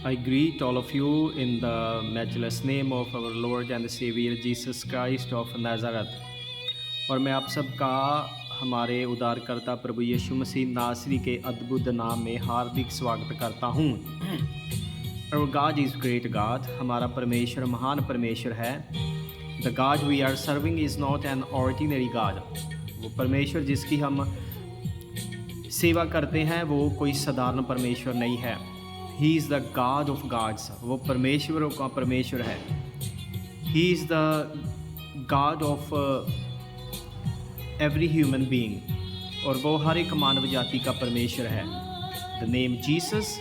I greet all of you in the matchless name of our Lord and Savior Jesus Christ of Nazareth। और मैं आप सबका हमारे उद्धारकर्ता प्रभु यीशु मसीह नासरी के अद्भुत नाम में हार्दिक स्वागत करता हूँ। Our God is great God, हमारा परमेश्वर महान परमेश्वर है। The God we are serving is not an ordinary God। वो परमेश्वर जिसकी हम सेवा करते हैं वो कोई साधारण परमेश्वर नहीं है। He is the God of gods, वो परमेश्वरों का परमेश्वर है। He is the God of every human being, और वो हर एक मानव जाति का परमेश्वर है। The name Jesus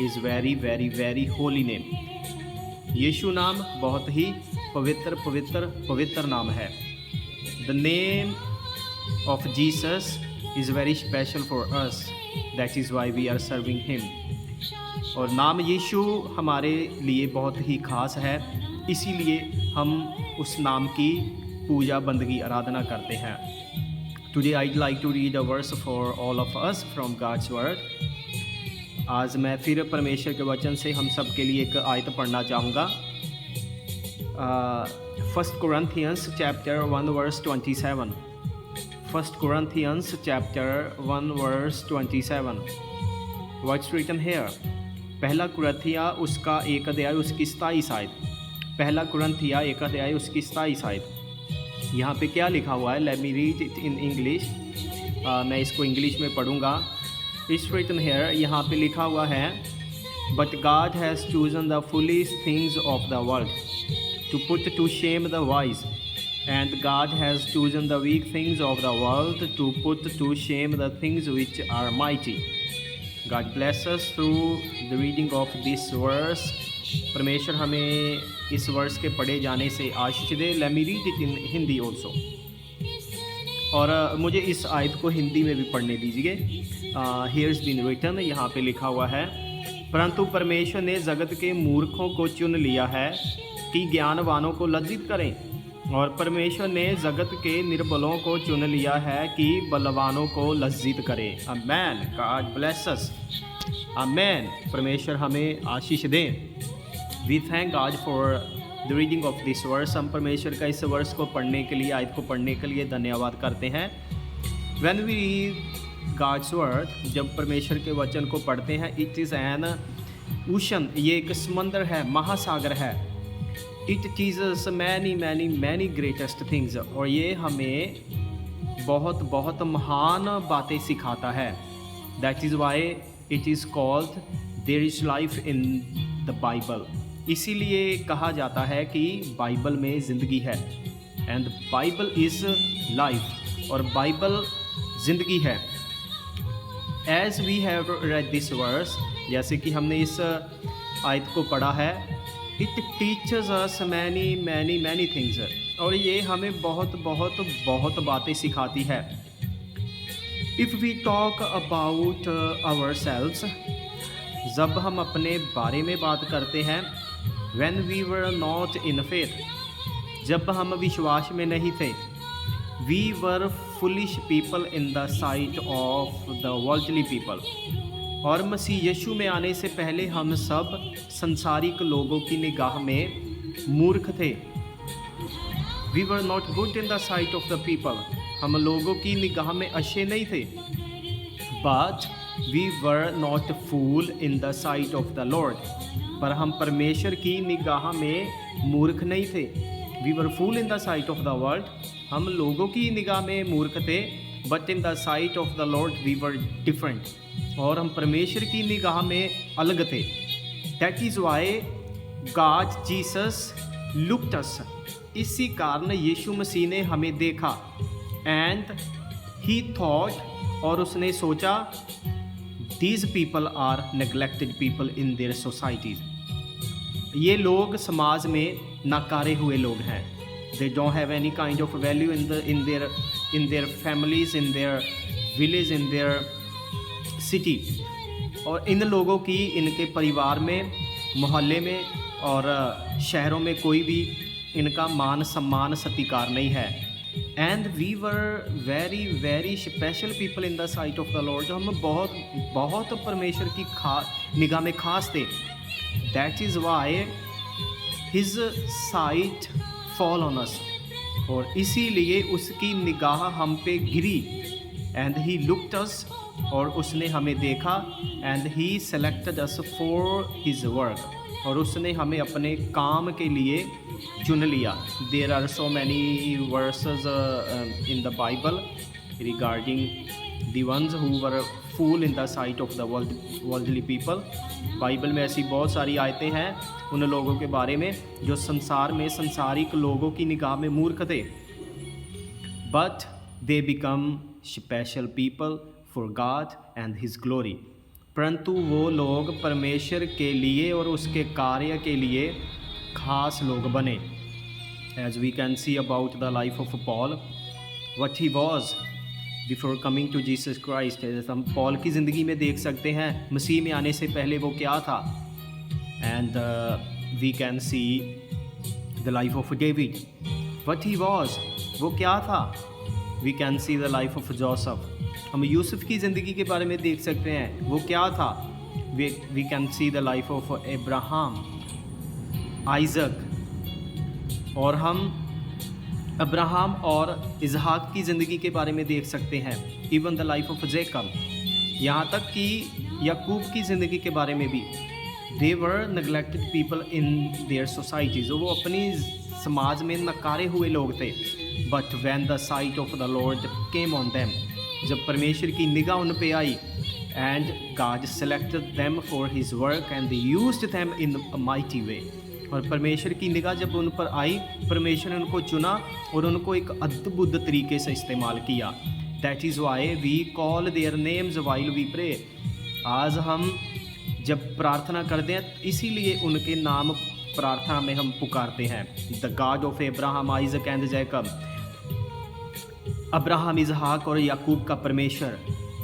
is very very very holy name। यीशु नाम बहुत ही पवित्र पवित्र पवित्र नाम है। The name of Jesus is very special for us, that is why we are serving him। और नाम यीशु हमारे लिए बहुत ही खास है, इसीलिए हम उस नाम की पूजा बंदगी आराधना करते हैं। Today I'd like to read a verse for all of us from God's word। आज मैं फिर परमेश्वर के वचन से हम सब के लिए एक आयत पढ़ना चाहूँगा। 1 Corinthians chapter 1 verse 27। 1 Corinthians chapter 1 verse 27। What's written here? पहला कुरंथिया उसका 1 अध्याय उसकी 27 आयत। पहला कुरंथिया 1 अध्याय उसकी 27 आयत। यहाँ पे क्या लिखा हुआ है? Let me read it in English. मैं इसको इंग्लिश में पढ़ूँगा। इट्स रिटन हेयर, यहाँ पे लिखा हुआ है, but God has chosen the foolish things of the world to put to shame the wise, and God has chosen the weak things of the world to put to shame the things which are mighty. God bless us through the reading of this verse। परमेश्वर हमें इस verse के पढ़े जाने से आशीष दे। Let me read it in Hindi also। और मुझे इस आयत को हिंदी में भी पढ़ने दीजिए। Here's been written, यहाँ पे लिखा हुआ है, परंतु परमेश्वर ने जगत के मूर्खों को चुन लिया है कि ज्ञानवानों को लज्जित करें, और परमेश्वर ने जगत के निर्बलों को चुन लिया है कि बलवानों को लज्जित करे। Amen. God bless us. Amen. परमेश्वर हमें आशीष दें। We thank God for the reading of this verse. हम परमेश्वर का इस वर्स को पढ़ने के लिए, आयत को पढ़ने के लिए धन्यवाद करते हैं। When we read God's word, जब परमेश्वर के वचन को पढ़ते हैं, इट इज़ एन ओशन, ये एक समंदर है, महासागर है। It teaches many many many greatest things, और ये हमें बहुत बहुत महान बातें सिखाता है। That is why it is called there is life in the Bible. इसीलिए कहा जाता है कि बाइबल में ज़िंदगी है, एंड बाइबल इज़ लाइफ, और बाइबल ज़िंदगी है। As we have read this verse, जैसे कि हमने इस आयत को पढ़ा है, it teachers us many many many things, और ये हमें बहुत बहुत बहुत बातें सिखाती है। If we talk about ourselves, जब हम अपने बारे में बात करते हैं, when we were not in faith, जब हम विश्वास में नहीं थे, we were foolish people in the sight of the worldly people, और मसीह यीशु में आने से पहले हम सब संसारिक लोगों की निगाह में मूर्ख थे। We were not good in the sight of the people, हम लोगों की निगाह में अच्छे नहीं थे। But we were not fool in the sight of the Lord, पर हम परमेश्वर की निगाह में मूर्ख नहीं थे। We were fool in the sight of the world, हम लोगों की निगाह में मूर्ख थे, but in the sight of the Lord we were different, और हम परमेश्वर की निगाह में अलग थे। That is why God Jesus looked us, इसी कारण यीशु मसीह ने हमें देखा। एंड ही थॉट, और उसने सोचा, these people are neglected people in their societies, ये लोग समाज में नकारे हुए लोग हैं। They don't have any kind of value in their families, in their village, in their city, और इन लोगों की इनके परिवार में, मोहल्ले में और शहरों में कोई भी इनका मान सम्मान सत्कार नहीं है। And we were very very special people in the sight of the Lord, जो हम बहुत बहुत परमेश्वर की निगाह में खास थे। That is why his site fall on us, और इसीलिए उसकी निगाह हम पे गिरी। एंड ही लुक्ड अस, और उसने हमें देखा। And he selected us for his work, और उसने हमें अपने काम के लिए चुन लिया। There are so many verses in the Bible regarding the ones who were fool in the sight of the worldly people. Bible में ऐसी बहुत सारी आयतें हैं उन लोगों के बारे में जो संसार में संसारिक लोगों की निगाह में मूर्ख थे, but they become special people for God and his glory. परंतु वो लोग परमेश्वर के लिए और उसके कार्य के लिए खास लोग बने। As we can see about the life of Paul, what he was before coming to Jesus Christ. हम पॉल की ज़िंदगी में देख सकते हैं मसीह में आने से पहले वो क्या था। And we can see the life of David, what he was, वो क्या था। We can see the life of Joseph. हम यूसुफ की ज़िंदगी के बारे में देख सकते हैं, वो क्या था। We can see the life of Abraham, Isaac, और हम अब्राहम और इसहाक की ज़िंदगी के बारे में देख सकते हैं। Even the life of Jacob, यहाँ तक कि याकूब की ज़िंदगी के बारे में भी। They were neglected people in their societies, वो अपनी समाज में नकारे हुए लोग थे। But when the sight of the Lord came on them, जब परमेश्वर की निगाह उन पे आई, and God selected them for his work and they used them in a mighty way. और परमेश्वर की निगाह जब उन पर आई, परमेश्वर ने उनको चुना और उनको एक अद्भुत तरीके से इस्तेमाल किया। That is why we call their names while we pray. आज हम जब प्रार्थना करते हैं इसीलिए उनके नाम प्रार्थना में हम पुकारते हैं। The God of Abraham, Isaac and Jacob, Abraham, इसहाक और याकूब का परमेश्वर,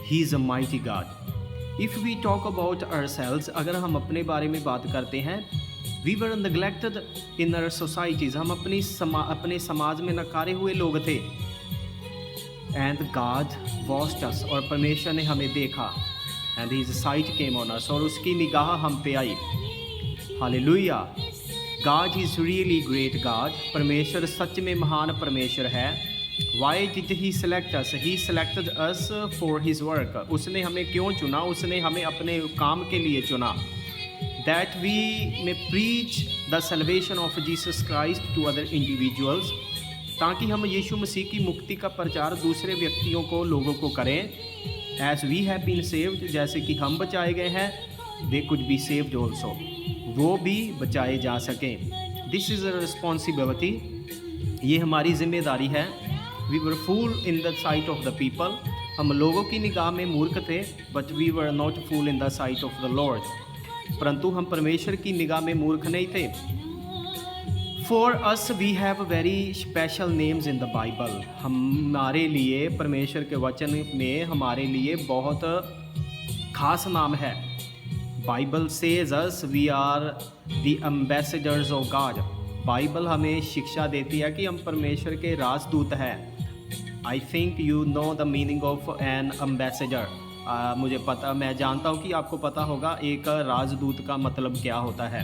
he is a mighty God. If we talk about ourselves, अगर हम अपने बारे में बात करते हैं, we were neglected in our societies, हम अपने समाज में नकारे हुए लोग थे। एंड गॉड वॉच्ड अस, और परमेश्वर ने हमें देखा। And his sight came on us, और उसकी निगाह हम पे आई। Hallelujah, God is really great God. परमेश्वर सच में महान परमेश्वर है। Why did he select us? He selected us for his work. उसने हमें क्यों चुना? उसने हमें अपने काम के लिए चुना। That we may preach the salvation of Jesus Christ to other individuals, ताकि हम यीशु मसीह की मुक्ति का प्रचार दूसरे व्यक्तियों को, लोगों को करें। As we have been saved, जैसे कि हम बचाए गए हैं, they could be saved also, वो भी बचाए जा सकें। दिस इज़ अ रिस्पॉन्सिबिलिटी, ये हमारी जिम्मेदारी है। We were fool in the sight of the people, हम लोगों की निगाह में मूर्ख थे, but we were not fool in the sight of the Lord. परंतु हम परमेश्वर की निगाह में मूर्ख नहीं थे। For us we have very special names in the Bible, हमारे लिए परमेश्वर के वचन में हमारे लिए बहुत खास नाम है। Bible says us we are the ambassadors of God. Bible हमें शिक्षा देती है कि हम परमेश्वर के राजदूत हैं। I think you know the meaning of N ambassador. मैं जानता हूँ कि आपको पता होगा एक राजदूत का मतलब क्या होता है।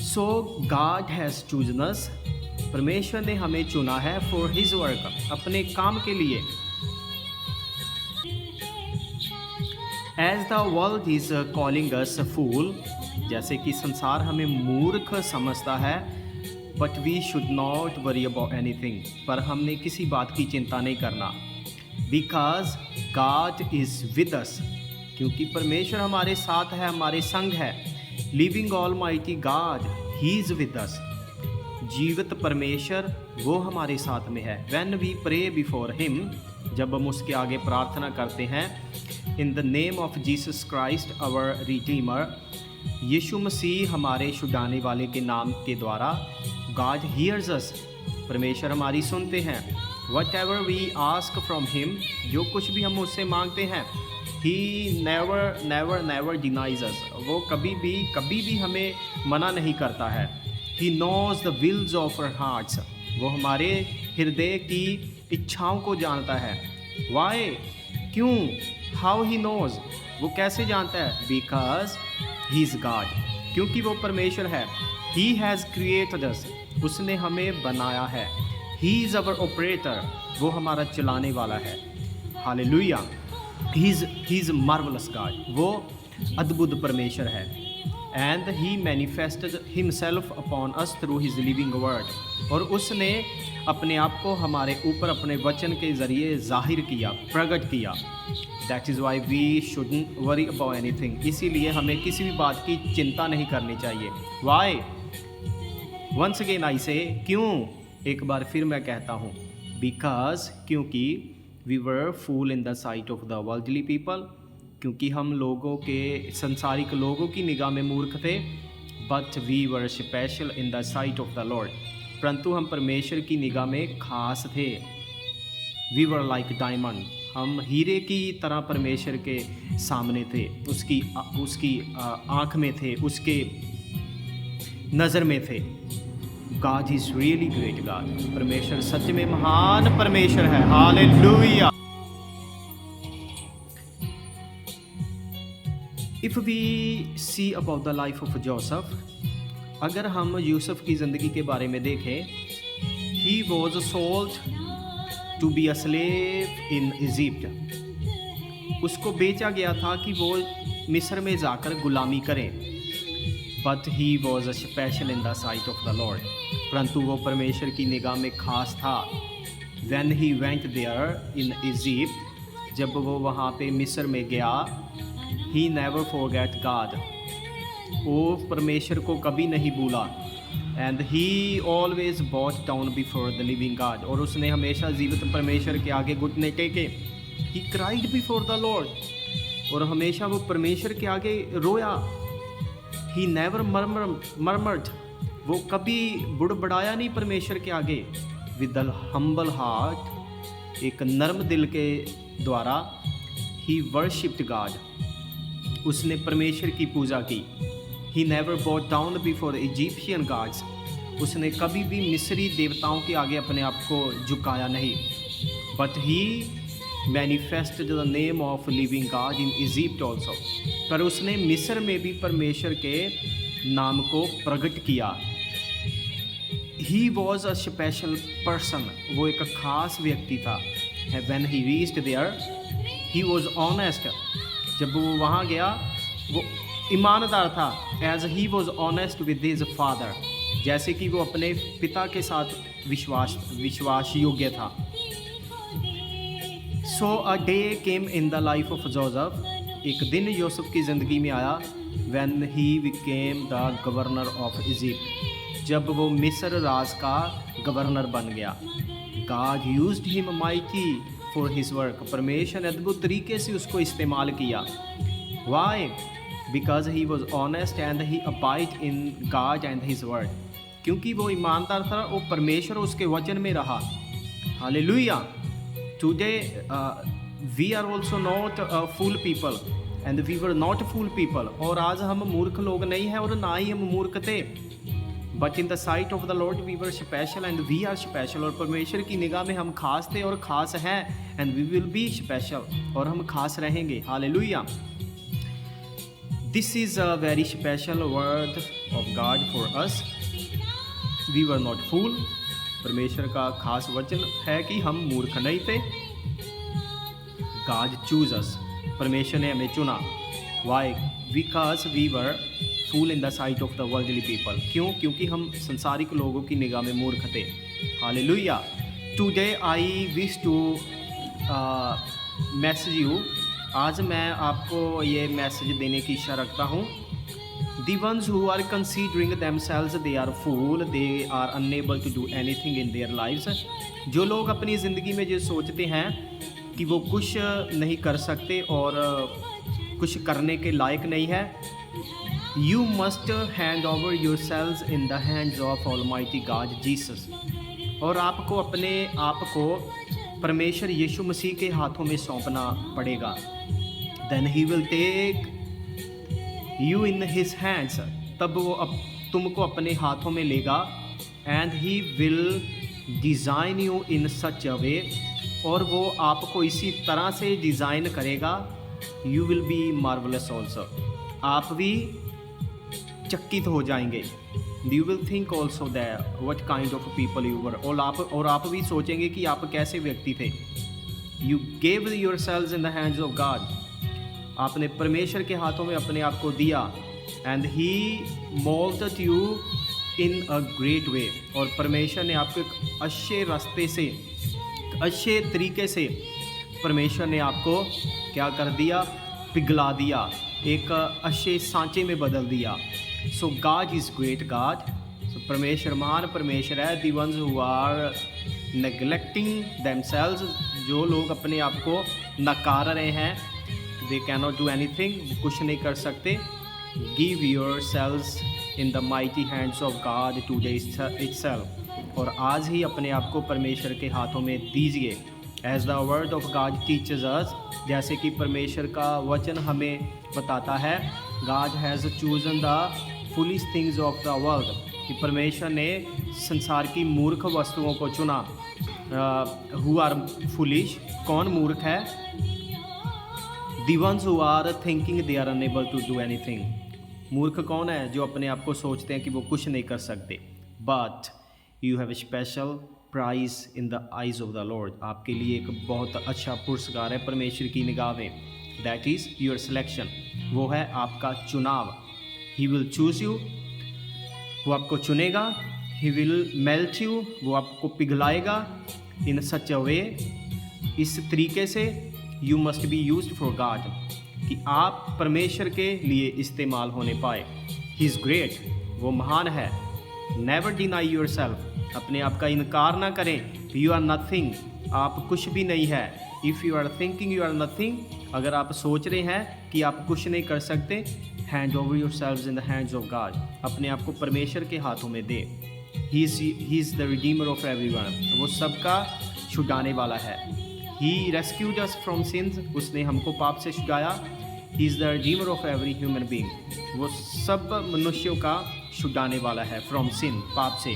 सो गॉड हैज़ चूजन अस, परमेश्वर ने हमें चुना है फॉर हिज वर्क, अपने काम के लिए। As the world is calling us fool, जैसे कि संसार हमें मूर्ख समझता है, but we should not worry about anything, पर हमने किसी बात की चिंता नहीं करना। Because God is with us, क्योंकि परमेश्वर हमारे साथ है, हमारे संग है। Living almighty God, he is with us, जीवित परमेश्वर वो हमारे साथ में है। When we pray before him, जब हम उसके आगे प्रार्थना करते हैं, in the name of Jesus Christ our redeemer, यीशु मसीह हमारे छुड़ाने वाले के नाम के द्वारा, गॉड हियर्स अस, परमेश्वर हमारी सुनते हैं। Whatever we ask from him, जो कुछ भी हम उससे मांगते हैं, he never never never denies us, वो कभी भी हमें मना नहीं करता है। He knows the wills of our hearts, वो हमारे हृदय की इच्छाओं को जानता है। वाई, क्यों? हाउ ही नोज, वो कैसे जानता है? बिकॉज ही इज़ गॉड, क्योंकि वो परमेश्वर है। ही हैज़ क्रिएटेड अस, उसने हमें बनाया है। ही इज़ अवर ऑपरेटर, वो हमारा चलाने वाला है। Hallelujah. He is marvellous God, वो अद्भुत परमेश्वर है। And he manifested himself upon us through his living word, और उसने अपने आप को हमारे ऊपर अपने वचन के ज़रिए जाहिर किया, प्रकट किया। That is why we shouldn't worry about anything, इसीलिए हमें किसी भी बात की चिंता नहीं करनी चाहिए। वाई? वंस अगेन आई से, क्यों? एक बार फिर मैं कहता हूँ, बिकॉज, क्योंकि we were fool in the sight of the worldly people, क्योंकि हम लोगों के, संसारिक लोगों की निगाह में मूर्ख थे। But we were special in the sight of the Lord, परंतु हम परमेश्वर की निगाह में खास थे। वी वर लाइक डायमंड, हम हीरे की तरह परमेश्वर के सामने थे, उसकी आँख में थे, उसके नज़र में थे। God is really great God, परमेश्वर सच में महान परमेश्वर है। Hallelujah. If we see about the life of Joseph, अगर हम यूसुफ की ज़िंदगी के बारे में देखें, he was sold to be a slave in Egypt, उसको बेचा गया था कि वो मिस्र में जाकर गुलामी करें। But he was a special in the sight of the Lord, परंतु वो परमेश्वर की निगाह में खास था। When he went there in Egypt, जब वो वहाँ पे मिस्र में गया, ही नेवर फॉरगेट गॉड, वो परमेश्वर को कभी नहीं भूला। And he always bowed down before the living God, और उसने हमेशा जीवित परमेश्वर के आगे घुटने टेके। He cried before the Lord, और हमेशा वो परमेश्वर के आगे रोया। ही नेवर मर्मर्ड, वो कभी बुड़बड़ाया नहीं परमेश्वर के आगे। विद द हम्बल हार्ट, एक नर्म दिल के द्वारा, ही वर्शिप्ड गॉड, उसने परमेश्वर की पूजा की। He never bowed down before Egyptian gods, उसने कभी भी मिस्री देवताओं के आगे अपने आप को झुकाया नहीं। But he manifested the name of living God in Egypt also, पर उसने मिस्र में भी परमेश्वर के नाम को प्रकट किया। He was a special person, वो एक खास व्यक्ति था। When he reached there, he was honest, जब वो वहाँ गया वो ईमानदार था। As he was honest with his father, जैसे कि वो अपने पिता के साथ विश्वास योग्य था। So a day came in the life of Joseph, एक दिन यूसुफ की ज़िंदगी में आया। When he became the governor of Egypt, जब वो मिस्र राज का गवर्नर बन गया। God used him mighty for his work, परमेश्वर ने अद्भुत तरीके से उसको इस्तेमाल किया। Why? Because he was honest and he abide in God and his word, क्योंकि वो ईमानदार था, वो परमेश्वर उसके वचन में रहा। Hallelujah. Today we are also not fool people and we were not fool people, और आज हम मूर्ख लोग नहीं हैं और ना ही हम मूर्ख थे। But in the sight of the Lord we were special and we are special, और परमेश्वर की निगाह में हम खास थे और खास हैं। And we will be special, और हम खास रहेंगे। Hallelujah. This is a very special word of God for us. We were not fool, परमेश्वर का खास वचन है कि हम मूर्ख नहीं थे। गॉड चूज अस, परमेश्वर ने हमें चुना। Why? Because we were fool in the sight of the worldly people, क्यों? क्योंकि हम संसारिक लोगों की निगाह में मूर्ख थे। Hallelujah. Today I wish to message you, आज मैं आपको ये मैसेज देने की इच्छा रखता हूँ। The ones who are considering themselves they are fool, they are unable to do anything in their lives, जो लोग अपनी ज़िंदगी में जो सोचते हैं कि वो कुछ नहीं कर सकते और कुछ करने के लायक नहीं है, You must hand over yourselves in the hands of Almighty God Jesus, और आपको अपने आप को परमेश्वर यीशु मसीह के हाथों में सौंपना पड़ेगा। Then he will take you in his hands, तब वो तुमको अपने हाथों में लेगा। And he will design you in such a way, और वो आपको इसी तरह से डिज़ाइन करेगा। You will be marvelous also, आप भी चकित हो जाएंगे। You will think also that what kind of people you were, और आप भी सोचेंगे कि आप कैसे व्यक्ति थे। You gave your selves in the hands of God, आपने परमेश्वर के हाथों में अपने आप को दिया। And he moulded you in a great way, और परमेश्वर ने आपको एक अच्छे रास्ते से, अच्छे तरीके से परमेश्वर ने आपको क्या कर दिया, पिघला दिया, एक अच्छे सांचे में बदल दिया। So God is great God, so परमेश्वर महान परमेश्वर है। The ones who are neglecting themselves, जो लोग अपने आप को नकार रहे हैं, they can not do anything, वो कुछ नहीं कर सकते। Give your selves in the mighty hands of God today itself, और आज ही अपने आप को परमेश्वर के हाथों में दीजिए। As the word of God teaches us, जैसे कि परमेश्वर का वचन हमें बताता है, God has chosen the foolish things of the world, कि परमेश्वर ने संसार की मूर्ख वस्तुओं को चुना। हु आर फुलिश, कौन मूर्ख है? The ones who are thinking they are unable to do anything, मूर्ख कौन है? जो अपने आप को सोचते हैं कि वो कुछ नहीं कर सकते। But you have a special prize in the eyes of the Lord, आपके लिए एक बहुत अच्छा पुरस्कार है परमेश्वर की निगाह में। दैट इज़ योर सिलेक्शन, वो है आपका चुनाव। ही विल चूज़ यू, वो आपको चुनेगा। ही विल मेल्ट यू, वो आपको पिघलाएगा। इन सच अ वे, इस तरीके से you must be used for God, कि आप परमेश्वर के लिए इस्तेमाल होने पाए। ही इज़ ग्रेट, वो महान है। नेवर डिनाई योर सेल्फ, अपने आप का इनकार ना करें। यू आर नथिंग, आप कुछ भी नहीं है। If you are thinking you are nothing, अगर आप सोच रहे हैं कि आप कुछ नहीं कर सकते, hand over your selves in the hands of God, अपने आप को परमेश्वर के हाथों में दे। He is the redeemer of everyone, वो सबका छुड़ाने वाला है। He rescued us from sins, उसने हमको पाप से छुड़ाया। He is the redeemer of every human being, वो सब मनुष्यों का छुड़ाने वाला है फ्रॉम सिन, पाप से।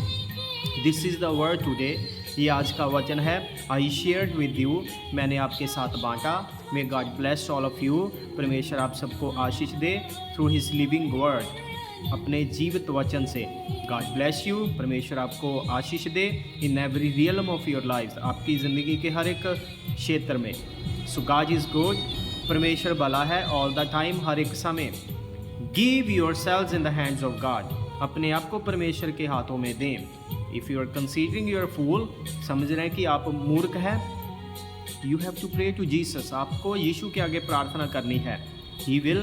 This is the word today, ये आज का वचन है। आई शेयर्ड विद यू, मैंने आपके साथ बांटा। May God bless all of you, परमेश्वर आप सबको आशीष दे थ्रू हिज लिविंग वर्ड, अपने जीवित वचन से। गॉड ब्लेस यू, परमेश्वर आपको आशीष दे in every realm of your life, आपकी ज़िंदगी के हर एक क्षेत्र में। सो गॉड इज़ गुड, परमेश्वर भला है ऑल द टाइम, हर एक समय। Give your selves in the hands of God, अपने आप को परमेश्वर के हाथों में दें। If you are considering your fool, समझ रहे हैं कि आप मूर्ख हैं, you have to pray to Jesus, आपको यीशु के आगे प्रार्थना करनी है। ही विल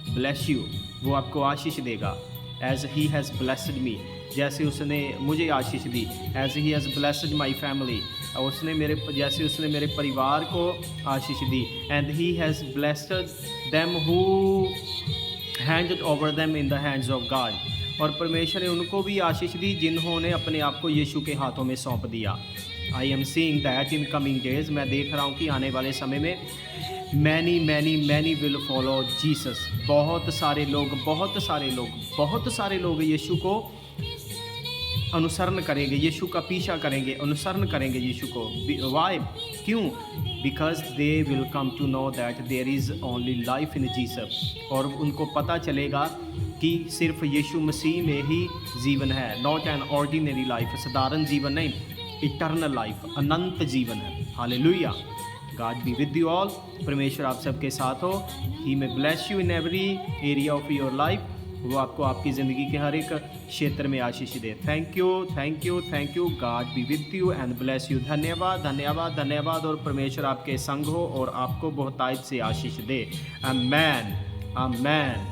ब्लेस यू, वो आपको आशीष देगा। As he has blessed me, जैसे उसने मुझे आशीष दी। As he has blessed my family, उसने जैसे उसने मेरे परिवार को आशीष दी। And he has blessed them who handed over them in the hands of God, और परमेश्वर ने उनको भी आशीष दी जिन्होंने अपने आप को यीशु के हाथों में सौंप दिया। I am seeing that in coming days, मैं देख रहा हूँ कि आने वाले समय में many many many will follow Jesus, बहुत सारे लोग यीशु को अनुसरण करेंगे, यीशु का पीछा करेंगे, अनुसरण करेंगे यीशु को। वाई, क्यों? Because they will come to know that there is only life in Jesus, और उनको पता चलेगा कि सिर्फ यीशु मसीह में ही जीवन है। नॉट एन ऑर्डिनरी लाइफ, साधारण जीवन नहीं, इटर्नल लाइफ, अनंत जीवन है। Hallelujah. God be with you all, परमेश्वर आप सबके साथ हो। He may bless you in every area of your life, वो आपको आपकी ज़िंदगी के हर एक क्षेत्र में आशीष दे। Thank you, thank you, thank you. God be with you and bless you. धन्यवाद, धन्यवाद, धन्यवाद, और परमेश्वर आपके संग हो और आपको बहुतायत से आशीष दे। आमेन, आमेन।